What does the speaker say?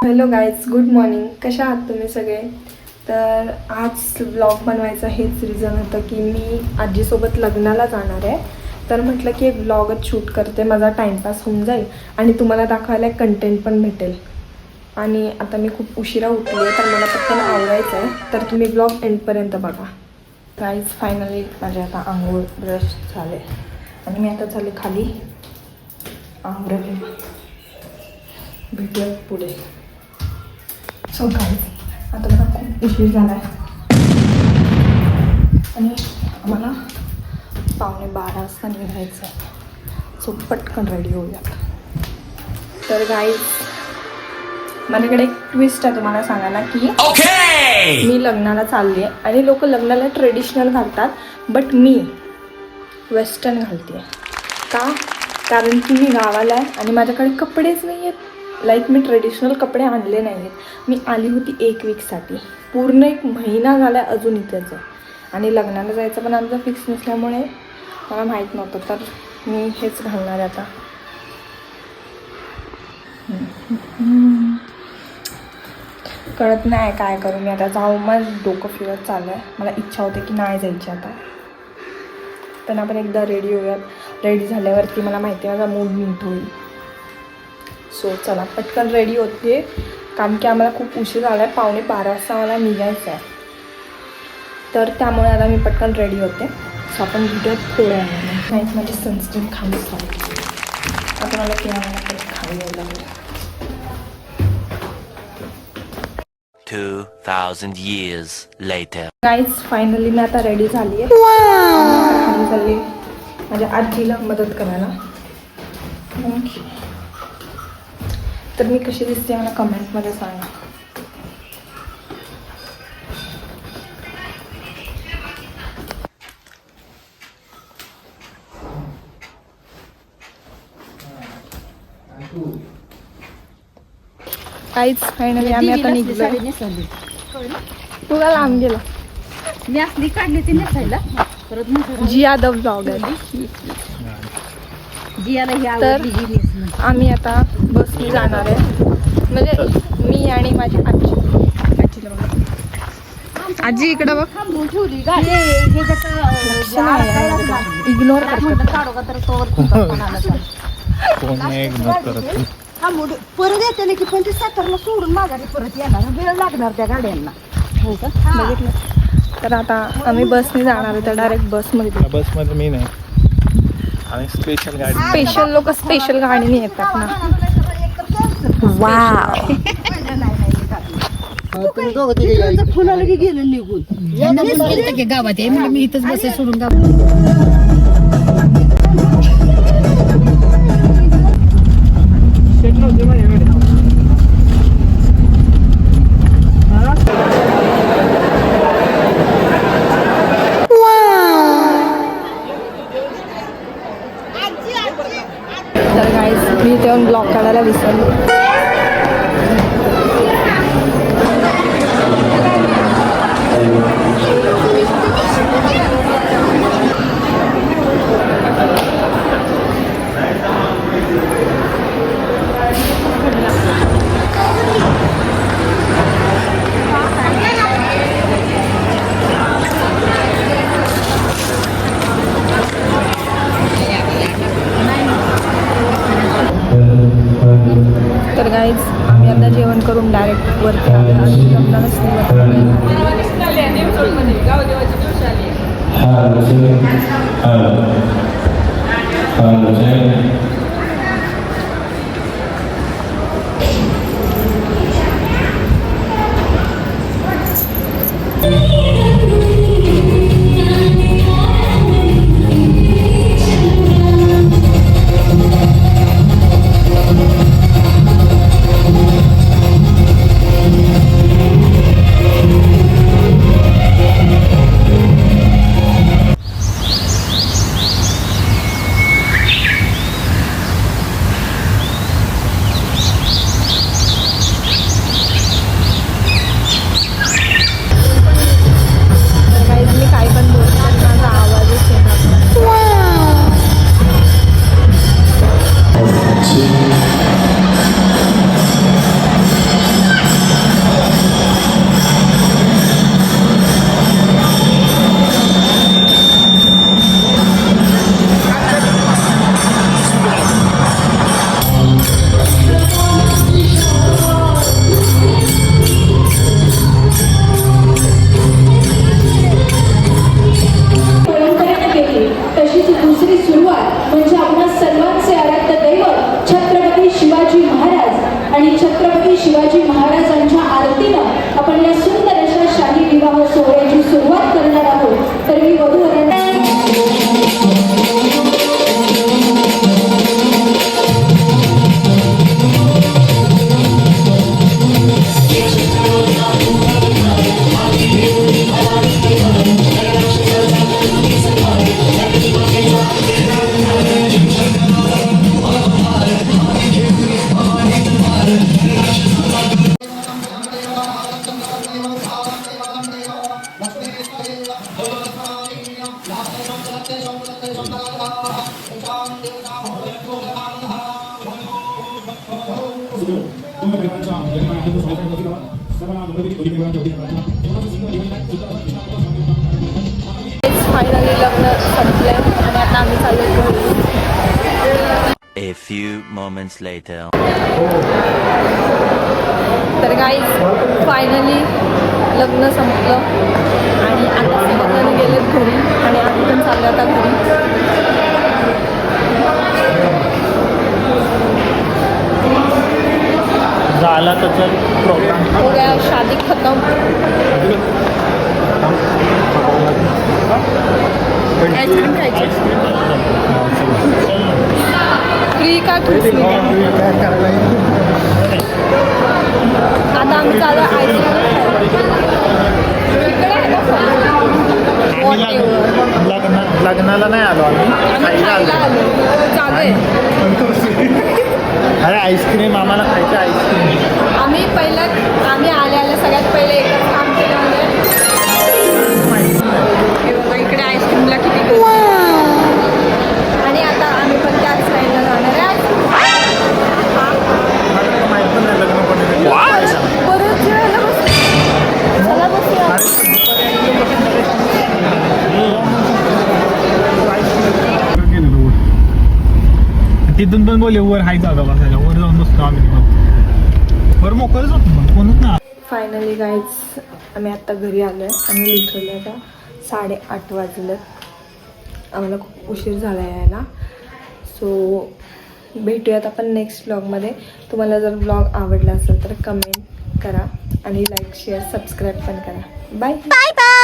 Hello guys, good morning. कशा आहात तुम्ही सगळे? तर आज व्लॉग बनवायचं हेच रिझन होतं की मी आजीसोबत लग्नाला जाणार आहे. तर म्हटलं की एक व्लॉगच शूट करते, माझा टाईमपास होऊन जाईल आणि तुम्हाला दाखवायला एक कंटेंट पण भेटेल. आणि आता मी खूप उशिरा उठली आहे तर मला पटकन आवडायचं आहे, तर तुम्ही व्लॉग एंडपर्यंत बघा. गाईज, फायनली माझे आता आंघोळ ब्रश झाले आणि मी आता चालले खाली आंघोळ. भेटूया पुढे. सो गाईज, आता मला खूप उशीर झाला आहे आणि आम्हाला 11:15 वाजता निघायचं आहे. सो पटकन रेडी होऊयात. तर गाईज, माझ्याकडे एक ट्विस्ट आहे तुम्हाला सांगायला की मी लग्नाला चालली आहे आणि लोक लग्नाला ट्रेडिशनल घालतात, बट मी वेस्टर्न घालते. का? कारण की मी गावाला आहे आणि माझ्याकडे कपडेच नाही आहेत. लाईक मी ट्रेडिशनल कपडे आणले नाही आहेत. मी आली होती 1 वीकसाठी, पूर्ण 1 महिना झाला अजून इथेच आहे आणि लग्नाला जायचं पण आमचं फिक्स नसल्यामुळे मला माहीत नव्हतं, तर मी हेच घालणार आता. कळत नाही काय करू मी आता. जाऊ, माझं डोकं फिरत चाललं आहे. मला इच्छा होते की नाही जायची आता, पण आपण एकदा रेडी होऊयात. रेडी झाल्यावरती मला माहिती आहे माझा मूड नीट होईल. सो चला पटकन रेडी होते, कारण की आम्हाला खूप उशीर झाला आहे. 11:15 वाजता मला निघायचं आहे, तर त्यामुळे आता मी पटकन रेडी होते. सो आपण भेटूयात थोड्या वेळाने. नाहीच माझी सनस्क्रीन खालीच लागली. आता मला किराणा परत खाली यायला लागलं. 2000 years later. गाईज, फायनली मी आता रेडी झाली आहे. खाली चालली माझ्या आजीला मदत करायला. तर मी कशी दिसते मला कमेंटमध्ये सांगा. काहीच फायनली आम्ही आता निघलो. तुला लांब गेला. मी असली काढली ती नेसायला परत जी यादव ब्लॉग आहे. तर आम्ही आता बसने जाणार आहे, म्हणजे मी आणि माझी आजी. आजीला बघा, आजी इकडं बघ. इग्नोर परत येते की पण ते सातारला सोडून माघारी परत येणार, वेळ लागणार त्या गाड्यांना. हो का? बघितलं. तर आता आम्ही बसने जाणार आहे, तर डायरेक्ट बसमध्ये मी नाही. आणि स्पेशल लोक स्पेशल गाडीने येतात ना. वाव. फुलाला की गेलं निघून गावात आहे, मी इथंच बसे सोडून तर गाईज, मी इथे ब्लॉग काढायला विसरलो. तर गाईज, आम्ही आता जेवण करून डायरेक्ट वरती आलो आणि लग्नाला फायनली लग्न संपलंय आणि आता आम्ही चाललो घरी. A few moments later. तर गाईज फायनली लग्न संपलं आणि आता सगळेजण गेलेत घरी आणि आम्ही पण चाललो आता घरी. झाला तर प्रोग्राम हो गया शादी खत्म. आईस्क्रीम खायची फ्री का तुम्ही आता आम्ही चालू आईस्क्रीम लग्नाला नाही आलो आम्ही खायला आलो. चालू आहे. अरे आईस्क्रीम आम्हाला खायचं आईस्क्रीम. आम्ही आल्या सगळ्यात पहिले एकच काम केलं म्हणजे इकडे आईस्क्रीमला किती आणि आता आम्ही पण त्याच साईडला जाणार आहे. माहित पण नाही लग्न कोणी परत जेवायला चला बसूया. तिथून पण बोलले वर हाय जागा बसायला वर जाऊन बसतो आम्ही. वर मोकळच होतो मग कोणच ना. फायनली गाईज आम्ही आत्ता घरी आलो आहे आणि लिटरली आता 8:30 वाजलं. आम्हाला खूप उशीर झाला यायला. सो भेटूयात आपण नेक्स्ट ब्लॉगमध्ये. तुम्हाला जर ब्लॉग आवडला असेल तर कमेंट करा आणि लाईक शेअर सबस्क्राईब पण करा. Bye bye.